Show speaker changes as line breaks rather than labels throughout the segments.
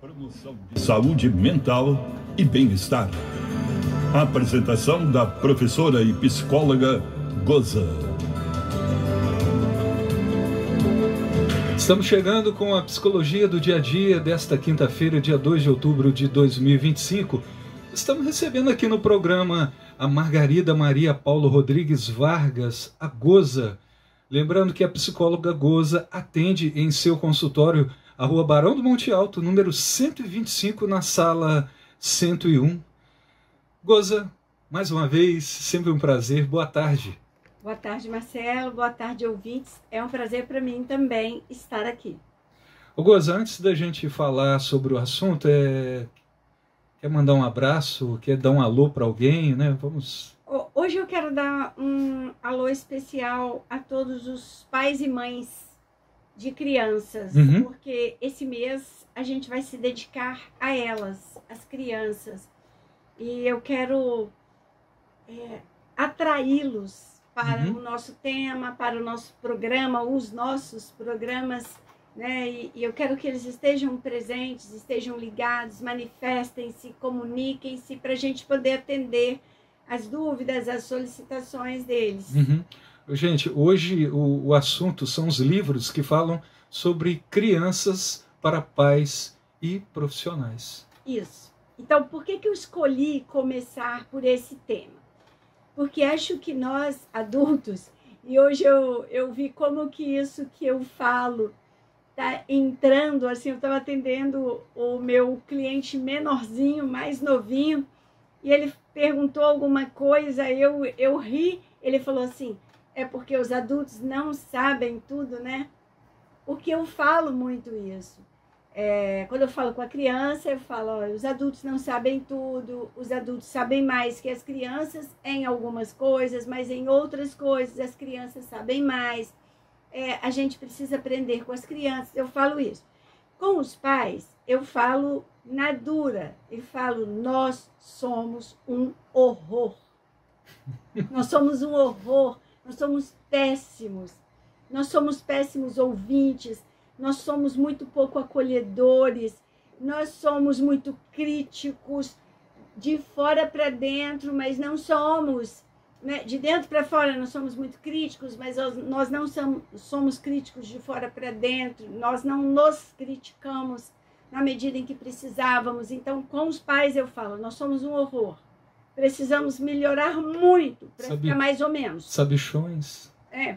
Promoção de saúde mental e bem-estar. Apresentação da professora e psicóloga Goza.
Estamos chegando com a Psicologia do Dia a Dia desta quinta-feira, dia 2 de outubro de 2025. Estamos recebendo aqui no programa a Margarida Maria Paulo Rodrigues Vargas, a Goza. Lembrando que a psicóloga Goza atende em seu consultório a Rua Barão do Monte Alto, número 125, na sala 101. Goza, mais uma vez, sempre um prazer. Boa tarde.
Boa tarde, Marcelo. Boa tarde, ouvintes. É um prazer para mim também estar aqui.
Ô Goza, antes da gente falar sobre o assunto, quer mandar um abraço, quer dar um alô para alguém, né? Vamos...
Hoje eu quero dar um alô especial a todos os pais e mães de crianças, porque esse mês a gente vai se dedicar a elas, as crianças. E eu quero atraí-los para o nosso tema, para o nosso programa, os nossos programas, né? E eu quero que eles estejam presentes, estejam ligados, manifestem-se, comuniquem-se, para a gente poder atender as dúvidas, as solicitações deles.
Gente, hoje o assunto são os livros que falam sobre crianças para pais e profissionais.
Isso. Então, por que eu escolhi começar por esse tema? Porque acho que nós, adultos, e hoje eu vi como que isso que eu falo tá entrando, assim, eu estava atendendo o meu cliente menorzinho, mais novinho, e ele perguntou alguma coisa, eu ri, ele falou assim, é porque os adultos não sabem tudo, né? Porque eu falo muito isso. Quando eu falo com a criança, eu falo, olha, os adultos não sabem tudo, os adultos sabem mais que as crianças em algumas coisas, mas em outras coisas as crianças sabem mais. A gente precisa aprender com as crianças, eu falo isso. Com os pais, eu falo na dura, e falo, nós somos um horror. Nós somos um horror, nós somos péssimos ouvintes, nós somos muito pouco acolhedores, nós somos muito críticos, de fora para dentro, mas não somos, né? De dentro para fora nós somos muito críticos, mas nós não somos críticos de fora para dentro, nós não nos criticamos na medida em que precisávamos. Então, com os pais eu falo, nós somos um horror. Precisamos melhorar muito para ficar mais ou menos.
Sabichões.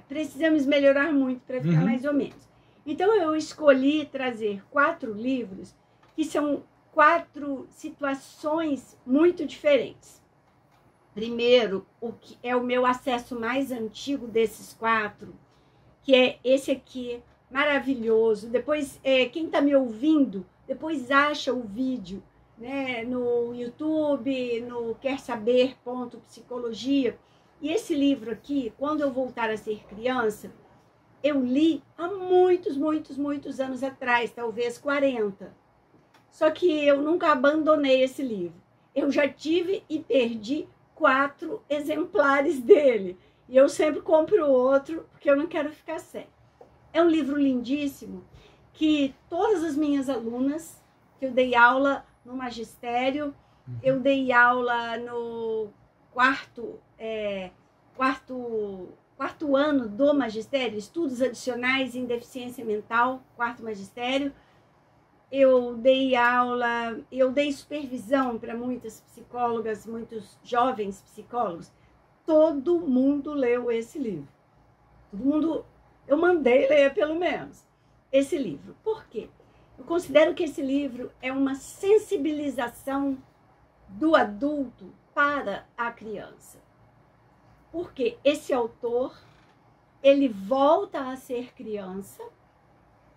Precisamos melhorar muito para ficar mais ou menos. Então, eu escolhi trazer 4 livros que são 4 situações muito diferentes. Primeiro, o que é o meu acesso mais antigo desses 4, que é esse aqui, maravilhoso. Depois, quem está me ouvindo, depois acha o vídeo, né, no YouTube, no quersaber.psicologia. E esse livro aqui, Quando Eu Voltar a Ser Criança, eu li há muitos anos atrás, talvez 40. Só que eu nunca abandonei esse livro. Eu já tive e perdi 4 exemplares dele. E eu sempre compro outro, porque eu não quero ficar sem. É um livro lindíssimo, que todas as minhas alunas, que eu dei aula no magistério, eu dei aula no quarto ano do magistério, estudos adicionais em deficiência mental, quarto magistério. Eu dei aula, eu dei supervisão para muitas psicólogas, muitos jovens psicólogos. Todo mundo leu esse livro. Todo mundo, eu mandei ler pelo menos esse livro. Por quê? Eu considero que esse livro é uma sensibilização do adulto para a criança. Porque esse autor, ele volta a ser criança,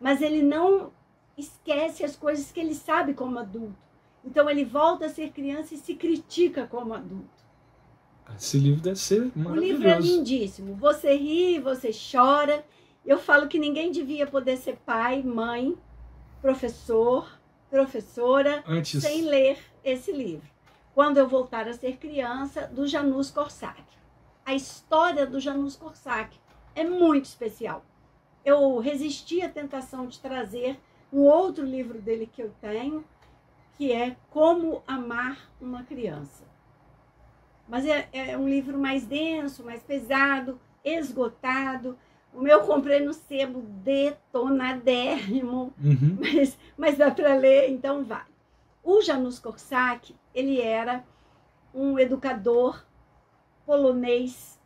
mas ele não esquece as coisas que ele sabe como adulto. Então ele volta a ser criança e se critica como adulto.
Esse livro deve ser maravilhoso.
O livro é lindíssimo. Você ri, você chora. Eu falo que ninguém devia poder ser pai, mãe, professor, professora, sem ler esse livro. Quando Eu Voltar a Ser Criança, do Janusz Korczak. A história do Janusz Korczak é muito especial. Eu resisti à tentação de trazer Um outro livro dele que eu tenho, que é Como Amar uma Criança. Mas é um livro mais denso, mais pesado, esgotado. O meu eu comprei no sebo detonadérrimo, mas dá para ler, então vale. O Janusz Korczak, ele era um educador polonês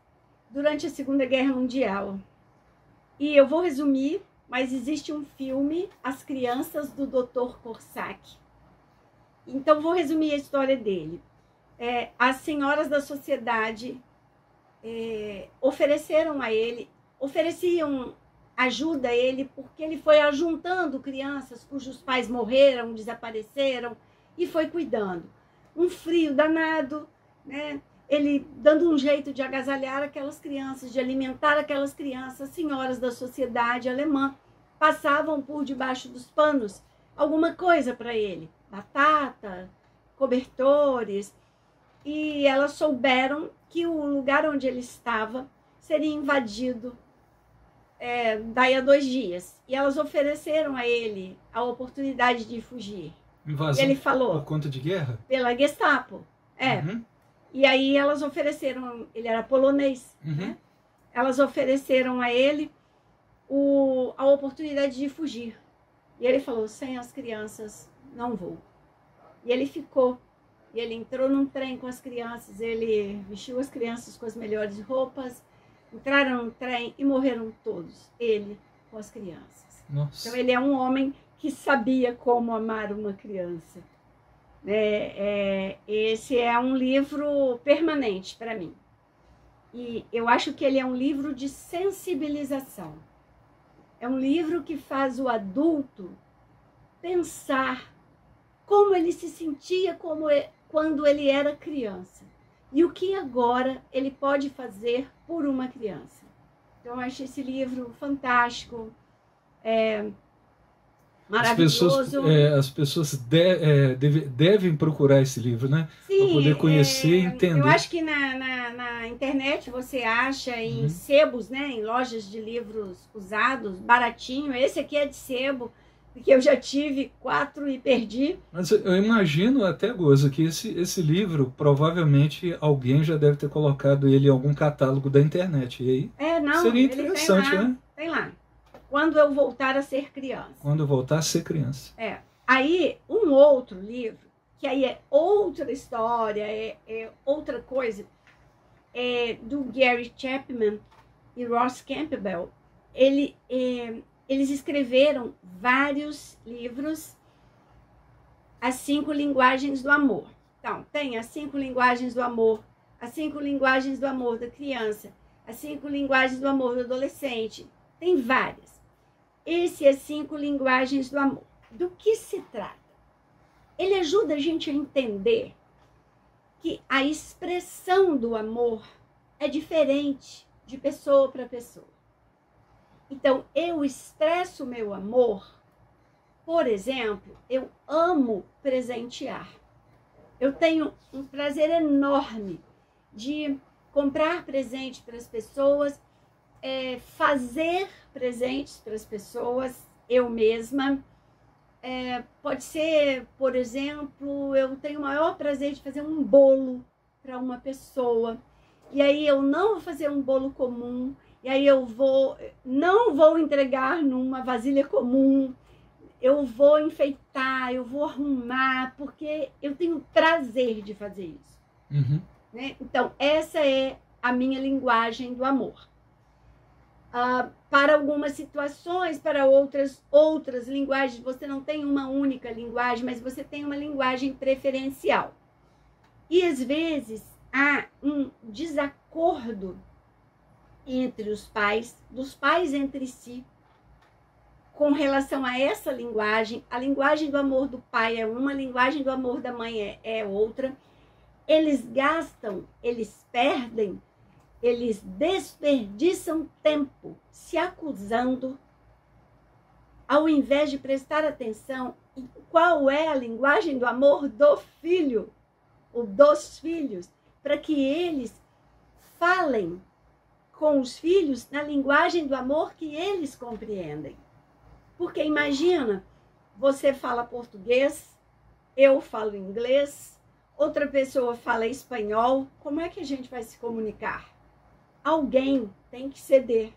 durante a Segunda Guerra Mundial. E eu vou resumir, mas existe um filme, As Crianças do Dr. Korczak. Então, vou resumir a história dele. As senhoras da sociedade ofereciam ajuda a ele, porque ele foi ajuntando crianças cujos pais morreram, desapareceram, e foi cuidando. Um frio danado, né? Ele dando um jeito de agasalhar aquelas crianças, de alimentar aquelas crianças. As senhoras da sociedade alemã passavam por debaixo dos panos alguma coisa para ele, batata, cobertores, e elas souberam que o lugar onde ele estava seria invadido daí a 2 dias. E elas ofereceram a ele a oportunidade de fugir.
Invasão
ele falou,
por conta de guerra?
Pela Gestapo. E aí elas ofereceram, ele era polonês, né? Elas ofereceram a ele a oportunidade de fugir. E ele falou, sem as crianças não vou. E ele ficou. E ele entrou num trem com as crianças, ele vestiu as crianças com as melhores roupas, entraram no trem e morreram todos, ele com as crianças.
Nossa.
Então ele é um homem que sabia como amar uma criança. Esse é um livro permanente para mim. E eu acho que ele é um livro de sensibilização. É um livro que faz o adulto pensar como ele se sentia quando ele era criança. E o que agora ele pode fazer por uma criança. Então, eu acho esse livro fantástico, maravilhoso.
As pessoas devem procurar esse livro, né? Para poder conhecer e entender.
Eu acho que na internet você acha em sebos, né? Em lojas de livros usados, baratinho. Esse aqui é de sebo, porque eu já tive 4 e perdi.
Mas eu imagino até, Goza, que esse livro, provavelmente alguém já deve ter colocado ele em algum catálogo da internet. E aí seria interessante,
tem lá,
né?
Tem lá. Quando eu voltar a ser criança.
Quando eu voltar a ser criança.
Aí, um outro livro, que aí é outra história, é outra coisa, do Gary Chapman e Ross Campbell. Eles escreveram vários livros, As 5 Linguagens do Amor. Então, tem As 5 Linguagens do Amor, As 5 Linguagens do Amor da Criança, As 5 Linguagens do Amor do Adolescente. Tem várias. Esse é 5 Linguagens do Amor. Do que se trata? Ele ajuda a gente a entender que a expressão do amor é diferente de pessoa para pessoa. Então, eu expresso meu amor, por exemplo, eu amo presentear. Eu tenho um prazer enorme de comprar presente para as pessoas, fazer presentes para as pessoas, eu mesma. Pode ser, por exemplo, eu tenho o maior prazer de fazer um bolo para uma pessoa. E aí eu não vou fazer um bolo comum, e aí eu não vou entregar numa vasilha comum, eu vou enfeitar, eu vou arrumar, porque eu tenho prazer de fazer isso. Né? Então, essa é a minha linguagem do amor. Para algumas situações, para outras linguagens, você não tem uma única linguagem, mas você tem uma linguagem preferencial. E às vezes há um desacordo entre os pais, dos pais entre si, com relação a essa linguagem. A linguagem do amor do pai é uma, a linguagem do amor da mãe é outra. Eles gastam, eles perdem, eles desperdiçam tempo se acusando, ao invés de prestar atenção em qual é a linguagem do amor do filho, ou dos filhos, para que eles falem com os filhos na linguagem do amor que eles compreendem. Porque imagina, você fala português, eu falo inglês, outra pessoa fala espanhol. Como é que a gente vai se comunicar? Alguém tem que ceder.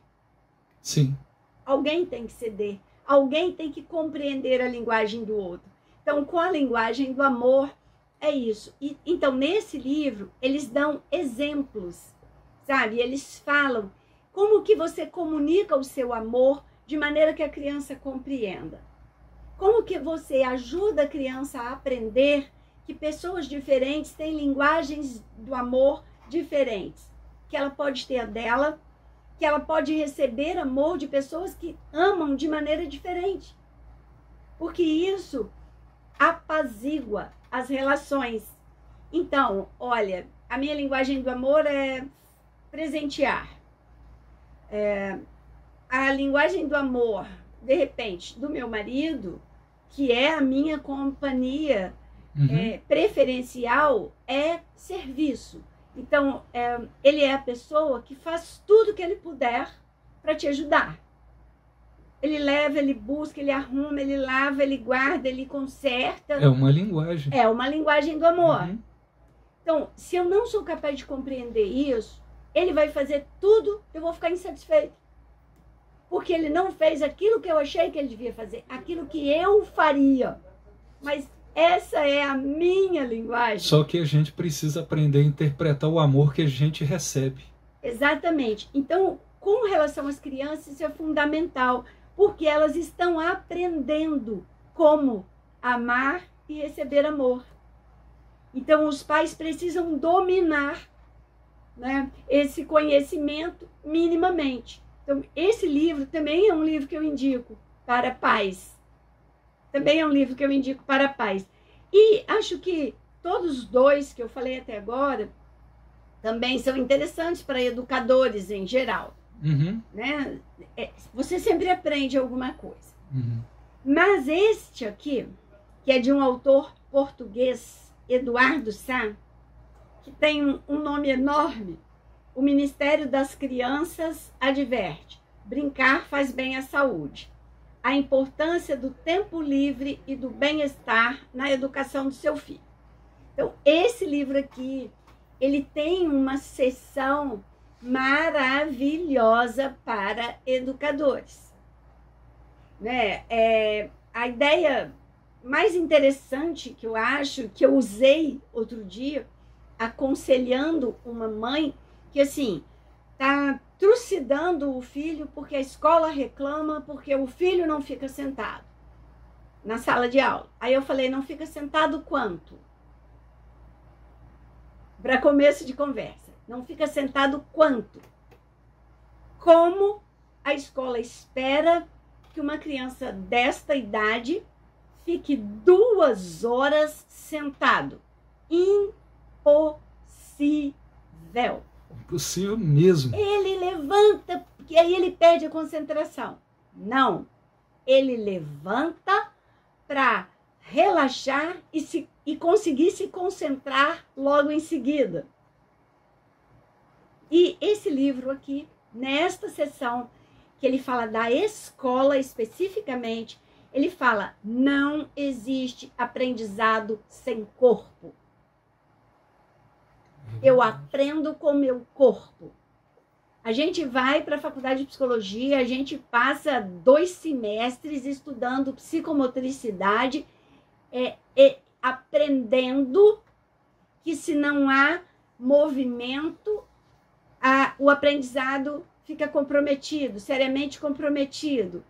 Sim.
Alguém tem que ceder. Alguém tem que compreender a linguagem do outro. Então, com a linguagem do amor, é isso. Então, nesse livro, eles dão exemplos, sabe? Eles falam como que você comunica o seu amor de maneira que a criança compreenda. Como que você ajuda a criança a aprender que pessoas diferentes têm linguagens do amor diferentes. Que ela pode ter a dela, que ela pode receber amor de pessoas que amam de maneira diferente. Porque isso apazigua as relações. Então, olha, a minha linguagem do amor é presentear. A linguagem do amor, de repente, do meu marido, que é a minha companhia preferencial, é serviço. Então, ele é a pessoa que faz tudo que ele puder para te ajudar. Ele leva, ele busca, ele arruma, ele lava, ele guarda, ele conserta.
É uma linguagem.
É uma linguagem do amor. Então, se eu não sou capaz de compreender isso, ele vai fazer tudo, eu vou ficar insatisfeito. Porque ele não fez aquilo que eu achei que ele devia fazer, aquilo que eu faria. Mas essa é a minha linguagem.
Só que a gente precisa aprender a interpretar o amor que a gente recebe.
Exatamente. Então, com relação às crianças, isso é fundamental, porque elas estão aprendendo como amar e receber amor. Então, os pais precisam dominar, né, esse conhecimento minimamente. Então, esse livro também é um livro que eu indico para pais. Também é um livro que eu indico para pais. E acho que todos os dois que eu falei até agora também são interessantes para educadores em geral. Né? Você sempre aprende alguma coisa. Mas este aqui, que é de um autor português, Eduardo Sá, que tem um nome enorme, o Ministério das Crianças adverte: brincar faz bem à saúde. A importância do tempo livre e do bem-estar na educação do seu filho. Então, esse livro aqui, ele tem uma seção maravilhosa para educadores. Né? A ideia mais interessante que eu acho, que eu usei outro dia, aconselhando uma mãe que, assim, está trucidando o filho porque a escola reclama, porque o filho não fica sentado na sala de aula. Aí eu falei, não fica sentado quanto? Para começo de conversa. Não fica sentado quanto? Como a escola espera que uma criança desta idade fique 2 horas sentado? Impossível.
Impossível mesmo.
Ele levanta, porque aí ele perde a concentração. Não. Ele levanta para relaxar e conseguir se concentrar logo em seguida. E esse livro aqui, nesta sessão, que ele fala da escola especificamente, ele fala: não existe aprendizado sem corpo. Eu aprendo com o meu corpo. A gente vai para a faculdade de psicologia, a gente passa 2 semestres estudando psicomotricidade, aprendendo que se não há movimento, o aprendizado fica comprometido, seriamente comprometido.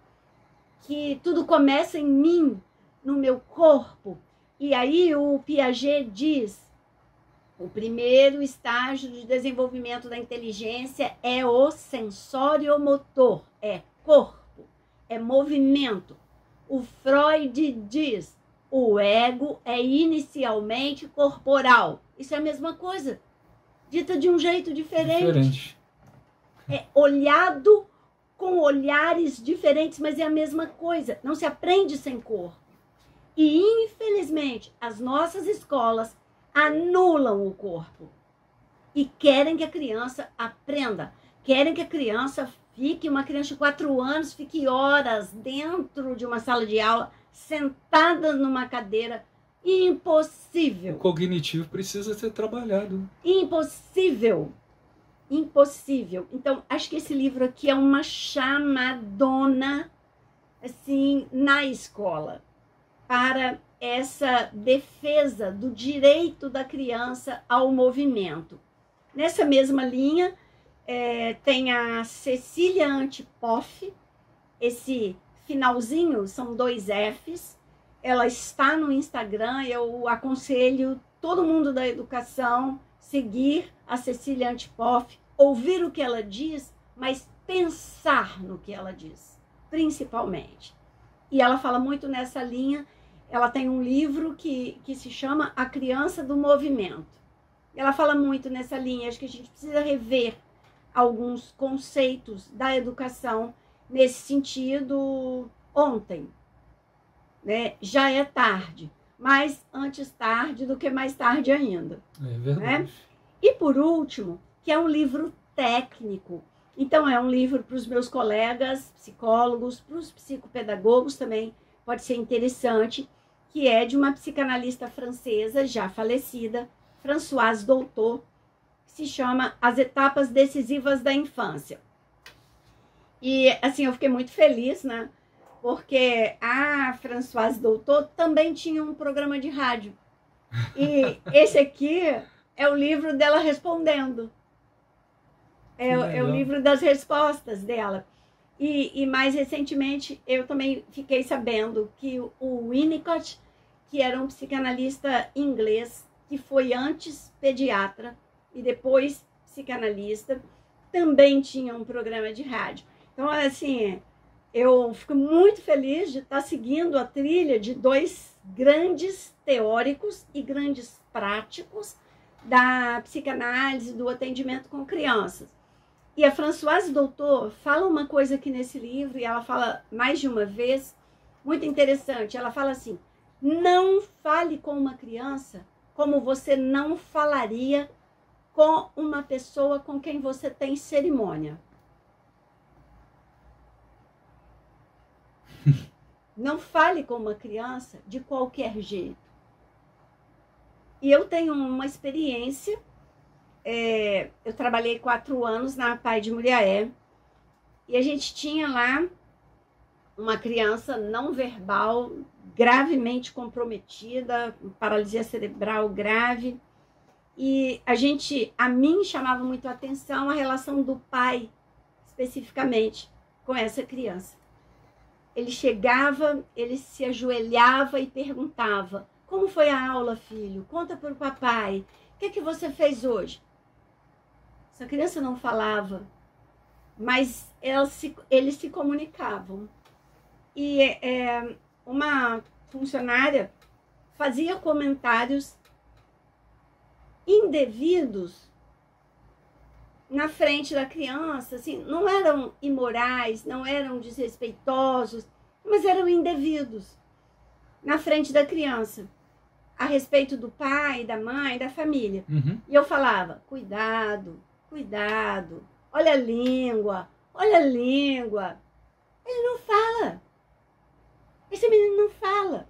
Que tudo começa em mim, no meu corpo. E aí o Piaget diz: o primeiro estágio de desenvolvimento da inteligência é o sensório-motor, é corpo, é movimento. O Freud diz: o ego é inicialmente corporal. Isso é a mesma coisa, dita de um jeito diferente. É olhado com olhares diferentes, mas é a mesma coisa. Não se aprende sem corpo. E, infelizmente, as nossas escolas anulam o corpo e querem que a criança aprenda, querem que a criança fique, uma criança de 4 anos, fique horas dentro de uma sala de aula sentadas numa cadeira. Impossível.
O cognitivo precisa ser trabalhado.
Impossível. Impossível. Então, acho que esse livro aqui é uma chamadona, assim, na escola, para essa defesa do direito da criança ao movimento. Nessa mesma linha, tem a Cecília Antipoff. Esse finalzinho são 2 Fs. Ela está no Instagram. Eu aconselho todo mundo da educação seguir a Cecília Antipoff, ouvir o que ela diz, mas pensar no que ela diz, principalmente. E ela fala muito nessa linha. Ela tem um livro que se chama A Criança do Movimento. Ela fala muito nessa linha. Acho que a gente precisa rever alguns conceitos da educação nesse sentido ontem. Né? Já é tarde, mas antes tarde do que mais tarde ainda.
É verdade.
Né? E por último, que é um livro técnico. Então é um livro para os meus colegas psicólogos, para os psicopedagogos também pode ser interessante, que é de uma psicanalista francesa já falecida, Françoise Dolto, que se chama As Etapas Decisivas da Infância. E assim, eu fiquei muito feliz, né? Porque a Françoise Dolto também tinha um programa de rádio. E esse aqui é o livro dela respondendo. É o livro das respostas dela. E mais recentemente, eu também fiquei sabendo que o Winnicott, que era um psicanalista inglês, que foi antes pediatra e depois psicanalista, também tinha um programa de rádio. Então, assim, eu fico muito feliz de estar seguindo a trilha de 2 grandes teóricos e grandes práticos da psicanálise, do atendimento com crianças. E a Françoise Dolto fala uma coisa aqui nesse livro, e ela fala mais de uma vez, muito interessante. Ela fala assim: não fale com uma criança como você não falaria com uma pessoa com quem você tem cerimônia. Não fale com uma criança de qualquer jeito. E eu tenho uma experiência, eu trabalhei 4 anos na Pai de Muriaé, e a gente tinha lá uma criança não verbal, gravemente comprometida, paralisia cerebral grave, e a mim chamava muito a atenção a relação do pai, especificamente, com essa criança. Ele chegava, ele se ajoelhava e perguntava: como foi a aula, filho? Conta para o papai. O que é que você fez hoje? Essa criança não falava, mas eles se comunicavam. E uma funcionária fazia comentários indevidos na frente da criança, assim, não eram imorais, não eram desrespeitosos, mas eram indevidos na frente da criança, a respeito do pai, da mãe, da família.
Uhum.
E eu falava: cuidado, cuidado, olha a língua, olha a língua. Ele não fala. Esse menino não fala.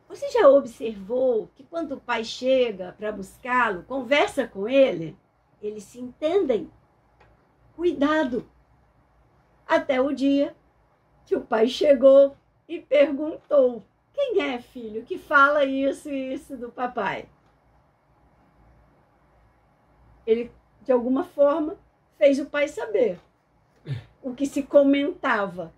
Você já observou que quando o pai chega para buscá-lo, conversa com ele, eles se entendem? Cuidado. Até o dia que o pai chegou e perguntou: quem é, filho, que fala isso e isso do papai? Ele, de alguma forma, fez o pai saber o que se comentava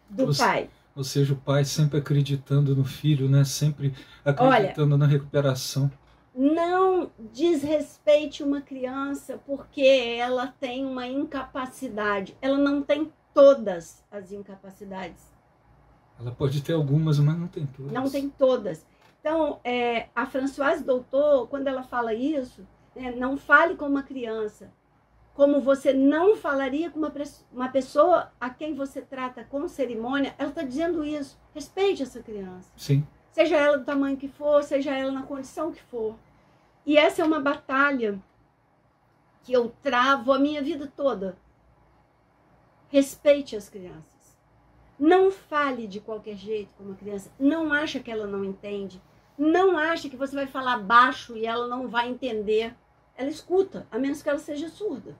do pai.
Ou seja, o pai sempre acreditando no filho, né? Sempre acreditando na recuperação.
Não desrespeite uma criança porque ela tem uma incapacidade. Ela não tem todas as incapacidades.
Ela pode ter algumas, mas não tem todas.
Não tem todas. Então, a Françoise Dolto, quando ela fala isso, não fale com uma criança como você não falaria com uma pessoa a quem você trata com cerimônia, ela está dizendo isso. Respeite essa criança.
Sim.
Seja ela do tamanho que for, seja ela na condição que for. E essa é uma batalha que eu travo a minha vida toda. Respeite as crianças. Não fale de qualquer jeito com uma criança. Não acha que ela não entende. Não acha que você vai falar baixo e ela não vai entender. Ela escuta, a menos que ela seja surda.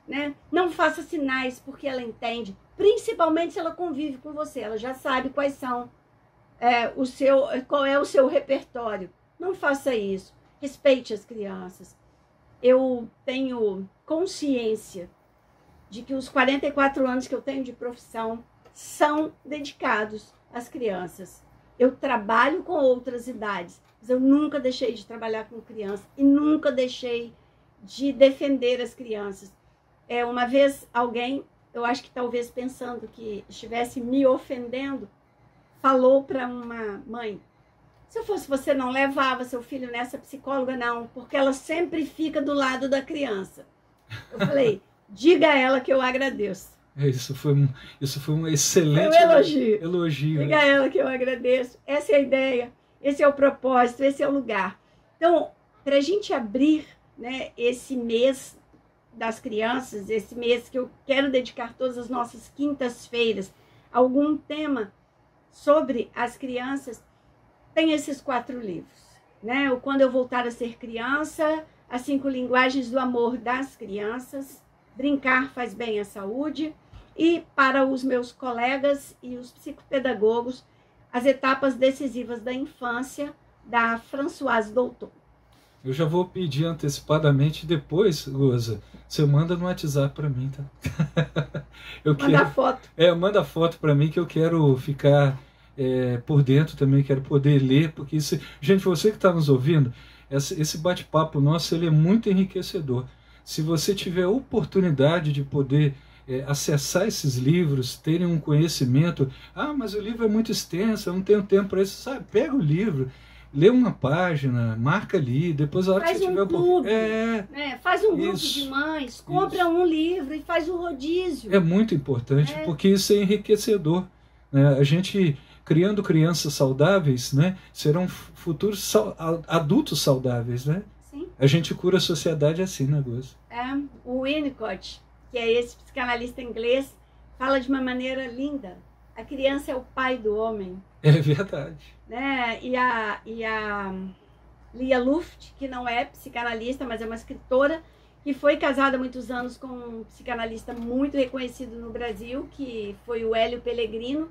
Né? Não faça sinais porque ela entende. Principalmente se ela convive com você. Ela já sabe quais são, qual é o seu repertório. Não faça isso. Respeite as crianças. Eu tenho consciência de que os 44 anos que eu tenho de profissão são dedicados às crianças. Eu trabalho com outras idades, mas eu nunca deixei de trabalhar com criança e nunca deixei de defender as crianças. Uma vez alguém, eu acho que talvez pensando que estivesse me ofendendo, falou para uma mãe: se eu fosse você, não levava seu filho nessa psicóloga, não, porque ela sempre fica do lado da criança. Eu falei: diga a ela que eu agradeço.
Isso foi um excelente elogio.
Diga a ela que eu agradeço. Essa é a ideia, esse é o propósito, esse é o lugar. Então, para a gente abrir, né, esse mês das crianças, esse mês que eu quero dedicar todas as nossas quintas-feiras a algum tema sobre as crianças, tem esses 4 livros. Né? O Quando Eu Voltar a Ser Criança, As 5 Linguagens do Amor das Crianças, Brincar Faz Bem à Saúde, e para os meus colegas e os psicopedagogos, As Etapas Decisivas da Infância, da Françoise Doutor.
Eu já vou pedir antecipadamente depois, Goza, você manda no WhatsApp para mim, tá?
Manda foto.
Manda foto para mim que eu quero ficar por dentro também, quero poder ler, porque isso... Gente, você que está nos ouvindo, esse bate-papo nosso, ele é muito enriquecedor. Se você tiver a oportunidade de poder acessar esses livros, terem um conhecimento, mas o livro é muito extenso, eu não tenho tempo para isso, sabe? Pega o livro, lê uma página, marca ali, depois a hora que você tiver...
Faz um grupo de mães, compra um livro e faz um rodízio.
É muito importante, porque isso é enriquecedor. Né? A gente, criando crianças saudáveis, né, serão futuros adultos saudáveis, né?
Sim.
A gente cura a sociedade assim, né, Goza?
O Winnicott, que é esse psicanalista inglês, fala de uma maneira linda. A criança é o pai do homem.
É verdade.
Né? E a Lia Luft, que não é psicanalista, mas é uma escritora, que foi casada há muitos anos com um psicanalista muito reconhecido no Brasil, que foi o Hélio Pellegrino.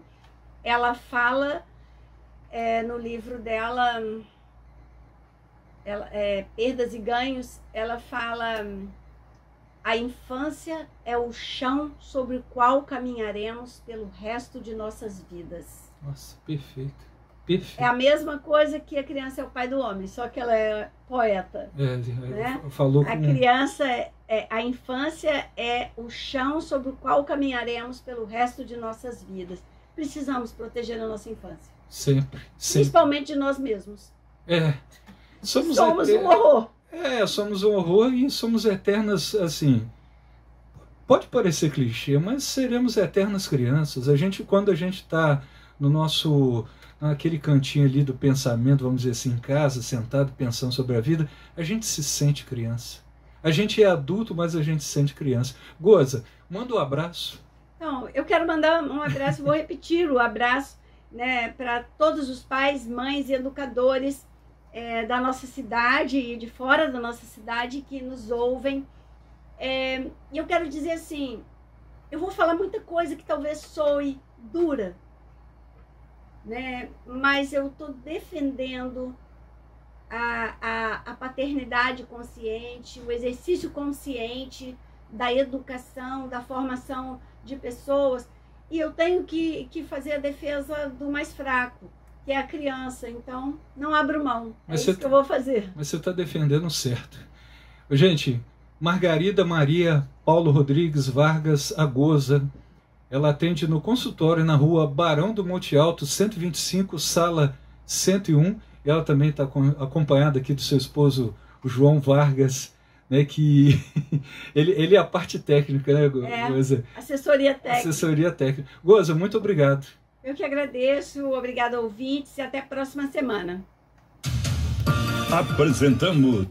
Ela fala no livro dela, Perdas e Ganhos, ela fala: a infância é o chão sobre o qual caminharemos pelo resto de nossas vidas.
Nossa, perfeito. Perfeito.
É a mesma coisa que a criança é o pai do homem, só que ela é poeta. Né?
Falou
a criança, a infância é o chão sobre o qual caminharemos pelo resto de nossas vidas. Precisamos proteger a nossa infância.
Sempre.
Principalmente de nós mesmos.
Somos
um horror.
Somos um horror e somos eternas, assim... Pode parecer clichê, mas seremos eternas crianças. Quando a gente está naquele cantinho ali do pensamento, vamos dizer assim, em casa, sentado, pensando sobre a vida, a gente se sente criança. A gente é adulto, mas a gente se sente criança. Goza, manda um abraço.
Então, eu quero mandar um abraço, vou repetir o abraço, né, para todos os pais, mães e educadores da nossa cidade e de fora da nossa cidade que nos ouvem. E eu quero dizer assim, eu vou falar muita coisa que talvez soe dura, né? Mas eu estou defendendo a paternidade consciente, o exercício consciente da educação, da formação de pessoas, e eu tenho que fazer a defesa do mais fraco, que é a criança. Então, não abro mão. Isso que eu vou fazer.
Mas você está defendendo certo. Gente, Margarida Maria Paulo Rodrigues Vargas, a Goza, ela atende no consultório na rua Barão do Monte Alto, 125, sala 101. Ela também está acompanhada aqui do seu esposo, o João Vargas, né, que ele é a parte técnica, né, Goza?
Assessoria técnica.
Assessoria técnica. Goza, muito obrigado.
Eu que agradeço, obrigado, ouvintes, e até a próxima semana.
Apresentamos